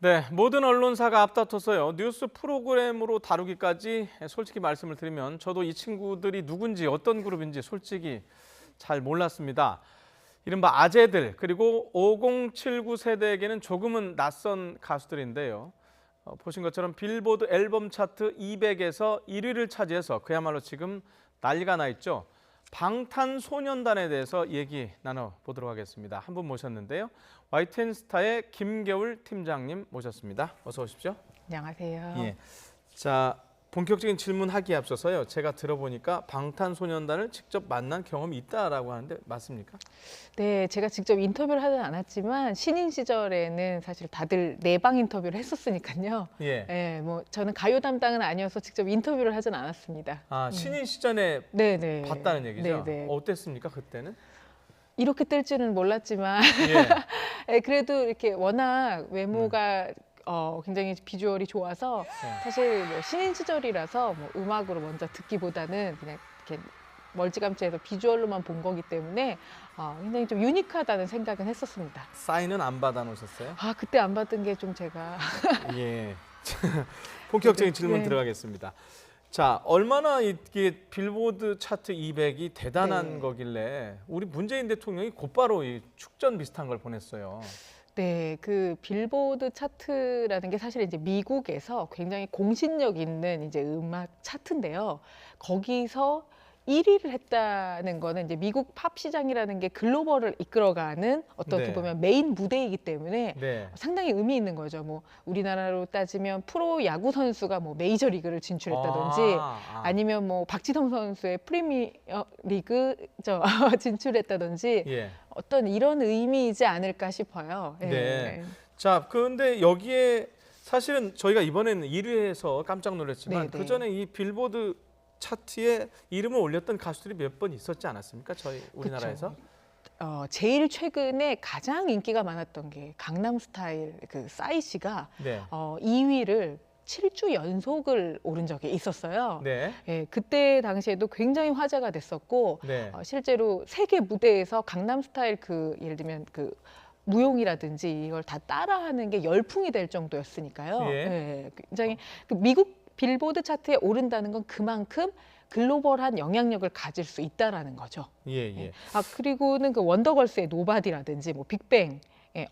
네, 모든 언론사가 앞다퉈서요. 뉴스 프로그램으로 다루기까지 솔직히 말씀을 드리면 저도 이 친구들이 누군지 어떤 그룹인지 솔직히 잘 몰랐습니다. 이른바 아재들 그리고 5079 세대에게는 조금은 낯선 가수들인데요. 보신 것처럼 빌보드 앨범 차트 200에서 1위를 차지해서 그야말로 지금 난리가 나 있죠. 방탄소년단에 대해서 얘기 나눠보도록 하겠습니다. 한 분 모셨는데요. YTN스타의 김겨울 팀장님 모셨습니다. 어서 오십시오. 안녕하세요. 예. 자, 본격적인 질문하기에 앞서서요. 제가 들어보니까 방탄소년단을 직접 만난 경험이 있다라고 하는데 맞습니까? 네, 제가 직접 인터뷰를 하진 않았지만 신인 시절에는 사실 다들 내방 인터뷰를 했었으니까요. 예. 네, 뭐 저는 가요 담당은 아니어서 직접 인터뷰를 하진 않았습니다. 아, 신인 시절에 네네. 봤다는 얘기죠? 네네. 어땠습니까, 그때는? 이렇게 뜰 줄은 몰랐지만 예. 네, 그래도 이렇게 워낙 외모가 굉장히 비주얼이 좋아서 네. 사실 뭐 신인 시절이라서 뭐 음악으로 먼저 듣기보다는 그냥 이렇게 멀찌감치해서 비주얼로만 본 거기 때문에 굉장히 좀 유니크하다는 생각은 했었습니다. 사인은 안 받아놓으셨어요? 아, 그때 안 받은 게 좀 제가 예. 본격적인 질문 네. 들어가겠습니다. 자, 얼마나 이게 빌보드 차트 200이 대단한 네. 거길래 우리 문재인 대통령이 곧바로 이 축전 비슷한 걸 보냈어요. 네, 그 빌보드 차트라는 게 사실 이제 미국에서 굉장히 공신력 있는 이제 음악 차트인데요. 거기서 1위를 했다는 거는 이제 미국 팝 시장이라는 게 글로벌을 이끌어가는 어떻게 네. 보면 메인 무대이기 때문에 네. 상당히 의미 있는 거죠. 뭐 우리나라로 따지면 프로 야구 선수가 뭐 메이저 리그를 진출했다든지 아니면 뭐 박지성 선수의 프리미어 리그 진출했다든지 예. 어떤 이런 의미이지 않을까 싶어요. 예. 네. 자, 그런데 여기에 사실은 저희가 이번에는 1위에서 깜짝 놀랐지만 네, 네. 그 전에 이 빌보드 차트에 이름을 올렸던 가수들이 몇 번 있었지 않았습니까? 저희 우리나라에서. 제일 최근에 가장 인기가 많았던 게 강남스타일 그 싸이 씨가 네. 2위를 7주 연속을 오른 적이 있었어요. 네. 예, 그때 당시에도 굉장히 화제가 됐었고 네. 실제로 세계 무대에서 강남스타일 그 예를 들면 그 무용이라든지 이걸 다 따라하는 게 열풍이 될 정도였으니까요. 예. 예, 굉장히 그 미국 빌보드 차트에 오른다는 건 그만큼 글로벌한 영향력을 가질 수 있다라는 거죠. 예, 예. 아, 그리고는 그 원더걸스의 노바디라든지 뭐 빅뱅,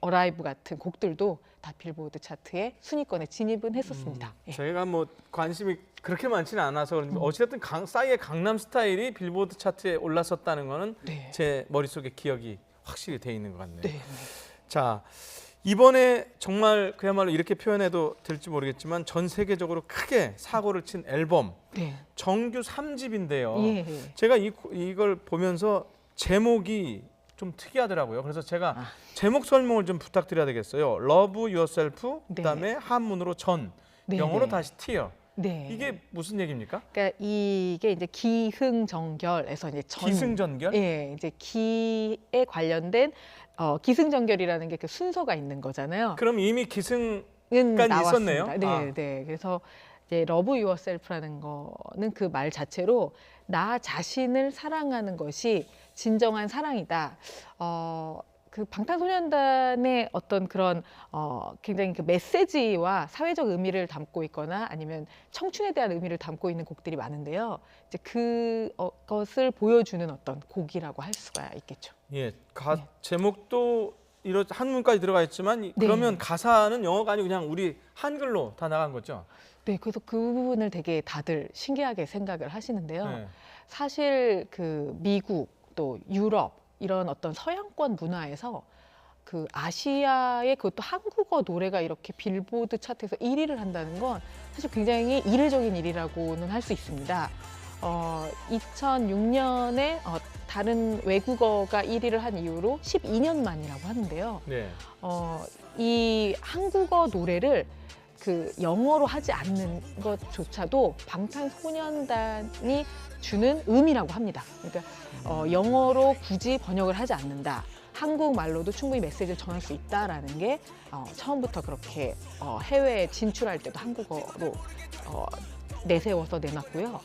어라이브 같은 곡들도 다 빌보드 차트에 순위권에 진입은 했었습니다. 예. 저희가 뭐 관심이 그렇게 많지는 않아서 그런지 어찌됐든 싸이의 강남 스타일이 빌보드 차트에 올랐었다는 거는 네. 제 머릿속에 기억이 확실히 돼 있는 것 같네요. 네. 자, 이번에 정말 그야말로 이렇게 표현해도 될지 모르겠지만 전 세계적으로 크게 사고를 친 앨범 네. 정규 3집인데요. 예. 제가 이걸 보면서 제목이 좀 특이하더라고요. 그래서 제가 제목 설명을 좀 부탁드려야 되겠어요. Love Yourself, 네. 그다음에 한문으로 전, 네, 영어로 네. 다시 Tear. 네. 이게 무슨 얘기입니까? 그러니까 이게 이제 기승전결에서 이제 기승전결? 예, 이제 기에 관련된 기승전결이라는 게 그 순서가 있는 거잖아요. 그럼 이미 기승 은 까지 나왔습니다. 있었네요? 네, 아. 네. 그래서 이제 Love Yourself라는 거는 그 말 자체로 나 자신을 사랑하는 것이 진정한 사랑이다. 그 방탄소년단의 어떤 그런 굉장히 그 메시지와 사회적 의미를 담고 있거나 아니면 청춘에 대한 의미를 담고 있는 곡들이 많은데요. 이제 그것을 보여주는 어떤 곡이라고 할 수가 있겠죠. 예, 제목도 이런 한문까지 들어가 있지만 그러면 가사는 영어가 아니고 그냥 우리 한글로 다 나간 거죠? 네, 그래서 그 부분을 되게 다들 신기하게 생각을 하시는데요. 네. 사실 그 미국 또 유럽 이런 어떤 서양권 문화에서 그 아시아의 그것도 한국어 노래가 이렇게 빌보드 차트에서 1위를 한다는 건 사실 굉장히 이례적인 일이라고는 할 수 있습니다. 2006년에 다른 외국어가 1위를 한 이후로 12년 만이라고 하는데요. 네. 이 한국어 노래를 그 영어로 하지 않는 것조차도 방탄소년단이 주는 의미라고 합니다. 그러니까 영어로 굳이 번역을 하지 않는다. 한국말로도 충분히 메시지를 전할 수 있다라는 게 처음부터 그렇게 해외에 진출할 때도 한국어로 내세워서 내놨고요.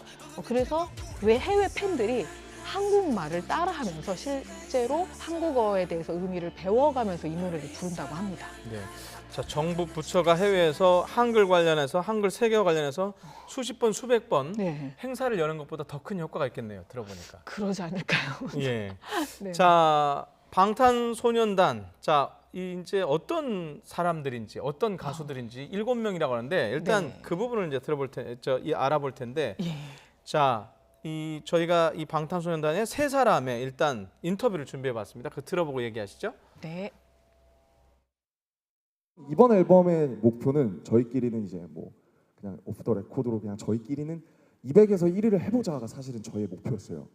그래서 왜 해외 팬들이 한국말을 따라하면서 실제로 한국어에 대해서 의미를 배워가면서 이 노래를 부른다고 합니다. 네. 자, 정부 부처가 해외에서 한글 관련해서 한글 세계화 관련해서 수십 번 수백 번 네. 행사를 여는 것보다 더 큰 효과가 있겠네요. 들어보니까. 그러지 않을까요? 예. 네. 자, 방탄소년단. 자, 이제 어떤 사람들인지 어떤 가수들인지 7명이라고 하는데 일단 네. 그 부분을 이제 알아볼 텐데 예. 자, 저희가 이 방탄소년단의 세 사람의 일단 인터뷰를 준비해 봤습니다. 그 들어보고 얘기하시죠. 네. 이번 앨범의 목표는 저희끼리는 이제 뭐 그냥 오프 더 레코드로 그냥 저희끼리는 200에서 1위를 해보자가 사실은 저희의 목표였어요.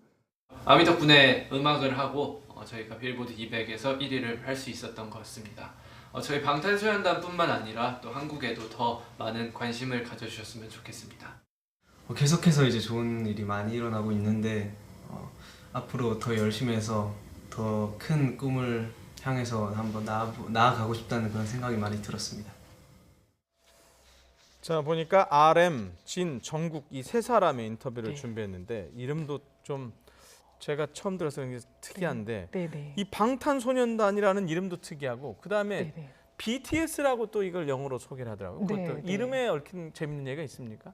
아미 덕분에 음악을 하고 저희가 빌보드 200에서 1위를 할 수 있었던 것 같습니다. 저희 방탄소년단뿐만 아니라 또 한국에도 더 많은 관심을 가져주셨으면 좋겠습니다. 계속해서 이제 좋은 일이 많이 일어나고 있는데 앞으로 더 열심히 해서 더 큰 꿈을 향해서 한번 나아가고 싶다는 그런 생각이 많이 들었습니다. 자, 보니까 RM, 진, 정국 이 세 사람의 인터뷰를 네. 준비했는데 이름도 좀 제가 처음 들어서 그런 게 특이한데 네네. 이 방탄소년단이라는 이름도 특이하고 그다음에 네네. BTS라고 또 이걸 영어로 소개를 하더라고요. 네, 그것도 네. 이름에 얽힌 재밌는 얘기가 있습니까?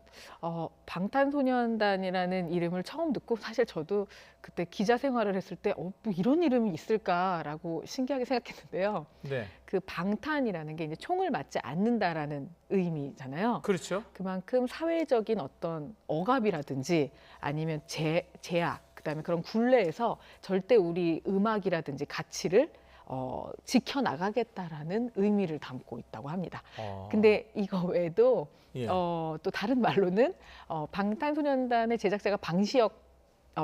방탄소년단이라는 이름을 처음 듣고 사실 저도 그때 기자 생활을 했을 때 뭐 이런 이름이 있을까라고 신기하게 생각했는데요. 네. 그 방탄이라는 게 이제 총을 맞지 않는다라는 의미잖아요. 그렇죠. 그만큼 사회적인 어떤 억압이라든지 아니면 제약, 그다음에 그런 굴레에서 절대 우리 음악이라든지 가치를 지켜나가겠다라는 의미를 담고 있다고 합니다. 근데 이거 외에도 예. 또 다른 말로는 방탄소년단의 제작자가 방시혁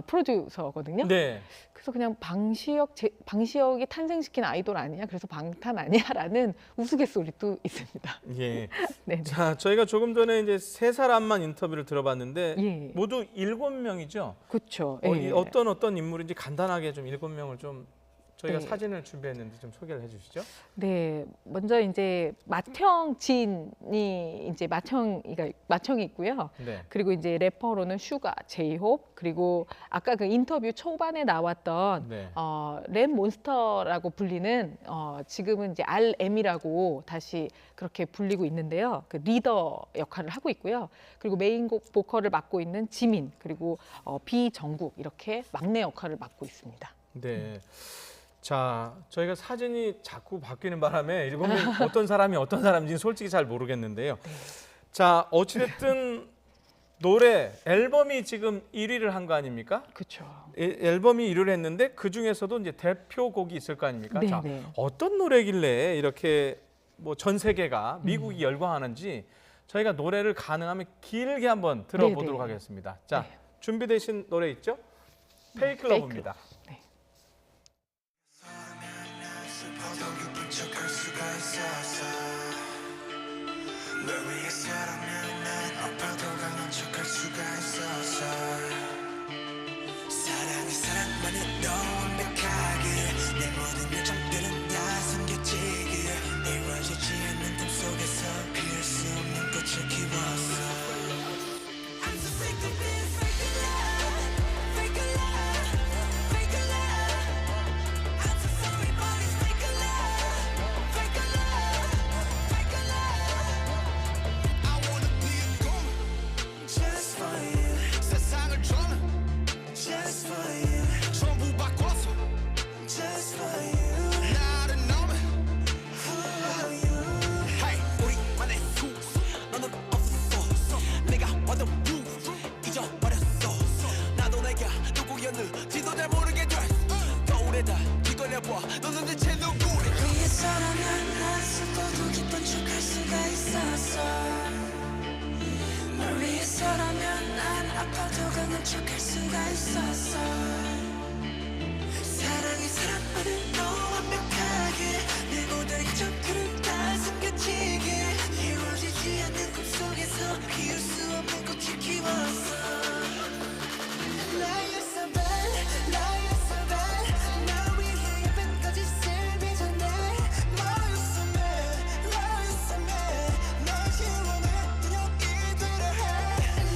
프로듀서거든요. 네. 그래서 그냥 방시혁이 탄생시킨 아이돌 아니냐, 그래서 방탄 아니야라는 우스갯소리도 있습니다. 예. 네. 자, 저희가 조금 전에 이제 세 사람만 인터뷰를 들어봤는데 예. 모두 7명이죠. 그렇죠. 이 어떤 인물인지 간단하게 좀 7명을 좀 저희가 네. 사진을 준비했는데 좀 소개를 해주시죠. 네, 먼저 이제 맏형진이 이제 맏형이 있고요. 네. 그리고 이제 래퍼로는 슈가, 제이홉, 그리고 아까 그 인터뷰 초반에 나왔던 네. 랩 몬스터라고 불리는 지금은 이제 RM이라고 다시 그렇게 불리고 있는데요. 그 리더 역할을 하고 있고요. 그리고 메인 보컬을 맡고 있는 지민, 그리고 비정국 이렇게 막내 역할을 맡고 있습니다. 네. 자, 저희가 사진이 자꾸 바뀌는 바람에 7명 어떤 사람이 어떤 사람인지는 솔직히 잘 모르겠는데요. 자, 어찌됐든 노래, 앨범이 지금 1위를 한 거 아닙니까? 그렇죠. 앨범이 1위를 했는데 그 중에서도 이제 대표곡이 있을 거 아닙니까? 네, 자, 네. 어떤 노래길래 이렇게 뭐 전 세계가 미국이 열광하는지 저희가 노래를 가능하면 길게 한번 들어보도록 네, 네. 하겠습니다. 자, 네. 준비되신 노래 있죠? 페이크 페이크 러브입니다. 네. 널 위해서라면 난 아파도 강한 척할 수가 있었어. 사랑이 사랑만은 너 완벽하게 내 모든 요점들은 다 숨겨지게 이루어지지 않는 꿈속에서 피울 수 없는 꽃을 키웠어. I'm so sick of this fake love, fake love, fake love. I'm so sorry but it's fake love, fake love, fake love. I wanna be a gold just for you. 세상을 전해 just for you. 전부 바꿔서 just for you. 나를 너무 for you. Hey, 우리만의 수 너는 없었어. 내가 완전 blue 잊어버렸어. 나도 내가 누구였는지도 잘 모르게 됐어. 거울에다 뒤걸려봐 너는 대체 누구래. 위해서라면 난 슬퍼도 기쁜 척할 수가 있었어. 널 위해서라면 난 아파도 강한 척할 수가 있었어. 사랑이 사랑만은 너 완벽하게 내 모든 점들은 다 숨겨지게 이루어지지 않는 꿈속에서 피울 수 없는 꽃을 키웠어. 나였어 bad, 나였어 bad. 나 위해 예쁜까지 쓸비잖아. 너였어 mad, 너였어 mad. 널 지워냈던 여기들을 해.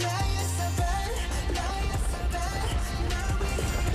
나였어 bad, 나였어 bad. 나 위해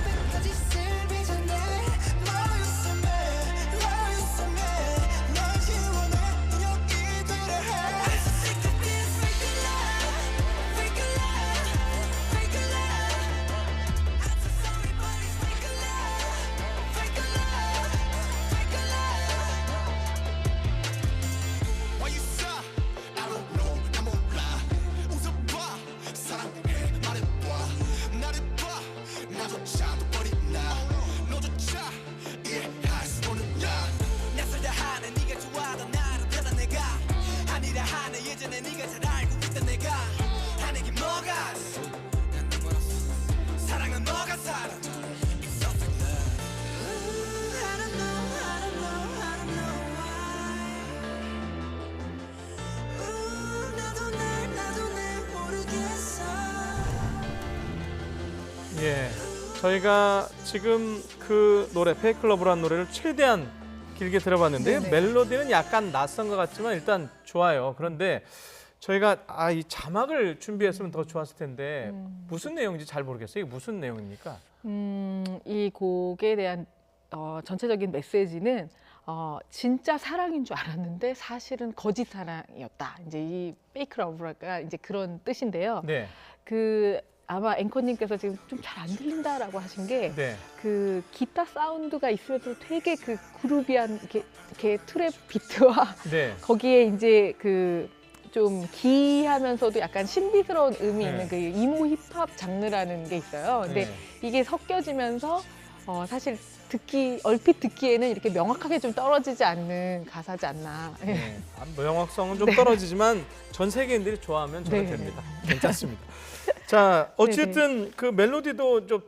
저희가 지금 그 노래 페이클러브라는 노래를 최대한 길게 들어봤는데요. 네네. 멜로디는 약간 낯선 것 같지만 일단 좋아요. 그런데 저희가 이 자막을 준비했으면 더 좋았을 텐데 무슨 내용인지 잘 모르겠어요. 이게 무슨 내용입니까? 이 곡에 대한 전체적인 메시지는 진짜 사랑인 줄 알았는데 사실은 거짓 사랑이었다. 이제 이 페이크 러브가 이제 그런 뜻인데요. 네. 아마 앵커님께서 지금 좀 잘 안 들린다라고 하신 게 네. 그 기타 사운드가 있어도 되게 그 그루비한 이렇게 트랩 비트와 네. 거기에 이제 그 좀 기이하면서도 약간 신비스러운 음이 네. 있는 그 이모 힙합 장르라는 게 있어요. 근데 네. 이게 섞여지면서 사실 얼핏 듣기에는 이렇게 명확하게 좀 떨어지지 않는 가사지 않나. 네. 뭐 영악성은 좀 네. 떨어지지만 전 세계인들이 좋아하면 저는 네. 됩니다. 괜찮습니다. 자, 어쨌든 그 멜로디도 좀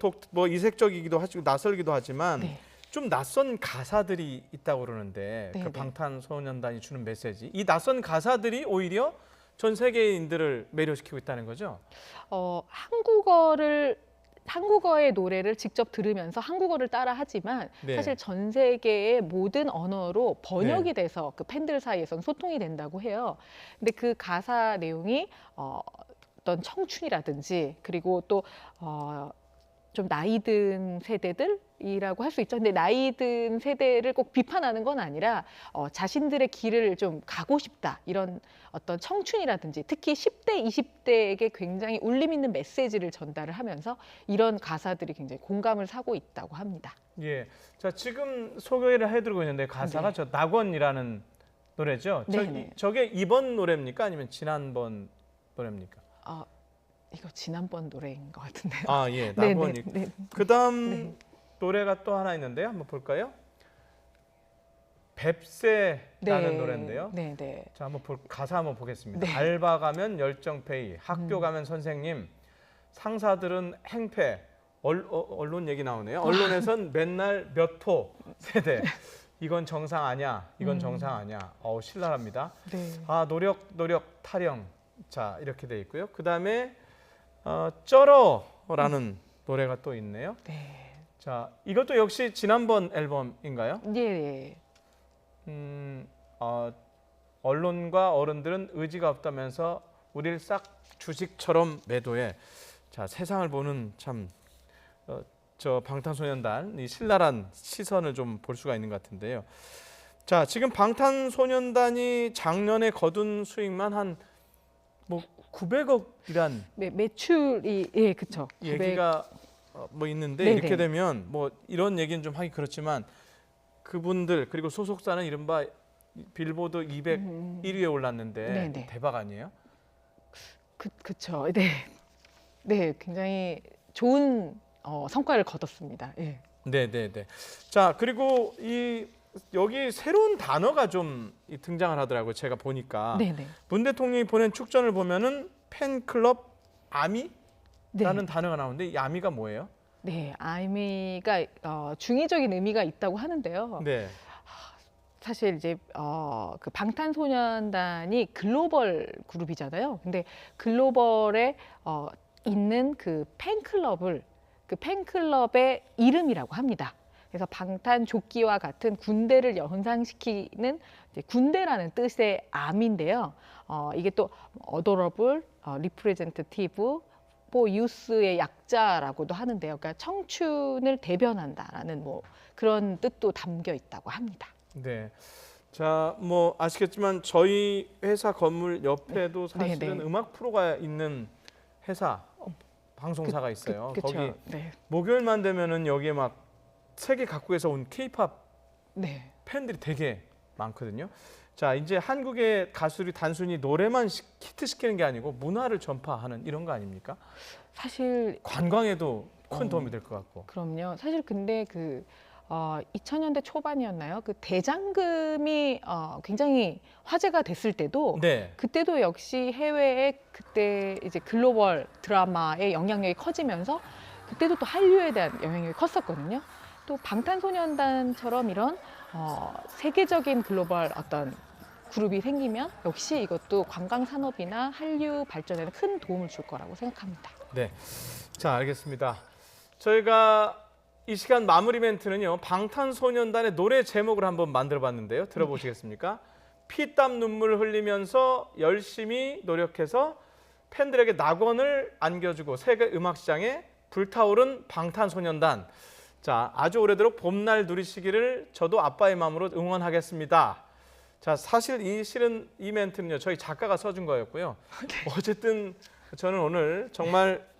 이색적이기도 하고 낯설기도 하지만 네. 좀 낯선 가사들이 있다고 그러는데 네, 그 네. 방탄소년단이 주는 메시지, 이 낯선 가사들이 오히려 전 세계인들을 매료시키고 있다는 거죠. 한국어의 노래를 직접 들으면서 한국어를 따라하지만 네. 사실 전 세계의 모든 언어로 번역이 돼서 그 팬들 사이에서는 소통이 된다고 해요. 근데 그 가사 내용이 어떤 청춘이라든지 그리고 또 좀 나이 든 세대들이라고 할 수 있죠. 근데 나이 든 세대를 꼭 비판하는 건 아니라 자신들의 길을 좀 가고 싶다. 이런 어떤 청춘이라든지 특히 10대, 20대에게 굉장히 울림 있는 메시지를 전달을 하면서 이런 가사들이 굉장히 공감을 사고 있다고 합니다. 예. 자, 지금 소개를 해드리고 있는데 가사가 네. 저 낙원이라는 노래죠. 네네. 저게 이번 노래입니까? 아니면 지난번 노래입니까? 이거 지난번 노래인 것 같은데요. 아, 예. 네네, 낙원이. 네. 그다음 네. 노래가 또 하나 있는데요. 한번 볼까요? 뱁새라는 노래인데요. 네, 네. 자, 가사 한번 보겠습니다. 네. 알바 가면 열정페이, 학교 가면 선생님, 상사들은 행패, 언론 얘기 나오네요. 언론에선 맨날 몇 호 세대. 이건 정상 아니야. 이건 정상 아니야. 신랄합니다. 네. 노력 타령. 자, 이렇게 돼 있고요. 그다음에 쩔어라는 노래가 또 있네요. 네. 자, 이것도 역시 지난번 앨범인가요? 예. 언론과 어른들은 의지가 없다면서 우리를 싹 주식처럼 매도해. 자, 세상을 보는 참 저 방탄소년단 이 신랄한 시선을 좀 볼 수가 있는 것 같은데요. 자, 지금 방탄소년단이 작년에 거둔 수익만 한 900억이란 매출이 그렇죠. 얘기가 있는데 네네. 이렇게 되면 이런 얘기는 좀 하기 그렇지만 그분들 그리고 소속사는 이른바 빌보드 200 1위에 올랐는데 네네. 대박 아니에요? 그렇죠. 네. 네, 굉장히 좋은 성과를 거뒀습니다. 예. 네. 자, 그리고 여기 새로운 단어가 좀 등장을 하더라고요. 제가 보니까 네네. 문 대통령이 보낸 축전을 보면은 팬클럽 아미라는 네. 단어가 나오는데 이 아미가 뭐예요? 네, 아미가 중의적인 의미가 있다고 하는데요. 네. 사실 이제 그 방탄소년단이 글로벌 그룹이잖아요. 근데 글로벌에 있는 그 팬클럽의 이름이라고 합니다. 그래서 방탄조끼와 같은 군대를 연상시키는 이제 군대라는 뜻의 암인데요. 이게 또 adorable, representative, youth의 약자라고도 하는데요. 그러니까 청춘을 대변한다라는 그런 뜻도 담겨 있다고 합니다. 네. 자, 아시겠지만 저희 회사 건물 옆에도 사실은 네. 음악 프로가 있는 회사 방송사가 있어요. 그쵸. 거기 네. 목요일만 되면은 여기에 막 세계 각국에서 온 K-팝 네. 팬들이 되게 많거든요. 자, 이제 한국의 가수들이 단순히 노래만 히트시키는 게 아니고 문화를 전파하는 이런 거 아닙니까? 사실 관광에도 큰 도움이 될 것 같고. 그럼요. 사실 근데 2000년대 초반이었나요? 그 대장금이 굉장히 화제가 됐을 때도 네. 그때도 역시 해외에 그때 이제 글로벌 드라마의 영향력이 커지면서 그때도 또 한류에 대한 영향력이 컸었거든요. 또 방탄소년단처럼 이런 세계적인 글로벌 어떤 그룹이 생기면 역시 이것도 관광 산업이나 한류 발전에는 큰 도움을 줄 거라고 생각합니다. 네. 자, 알겠습니다. 저희가 이 시간 마무리 멘트는요. 방탄소년단의 노래 제목을 한번 만들어봤는데요. 들어보시겠습니까? 피땀 눈물 흘리면서 열심히 노력해서 팬들에게 낙원을 안겨주고 세계 음악 시장에 불타오른 방탄소년단. 자, 아주 오래도록 봄날 누리시기를 저도 아빠의 마음으로 응원하겠습니다. 자, 사실 실은 이 멘트는요. 저희 작가가 써준 거였고요. 어쨌든 저는 오늘 정말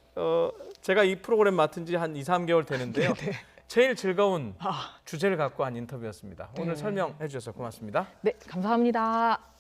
제가 이 프로그램 맡은 지 한 2, 3개월 되는데요. 제일 즐거운 주제를 갖고 한 인터뷰였습니다. 오늘 설명해 주셔서 고맙습니다. 네, 감사합니다.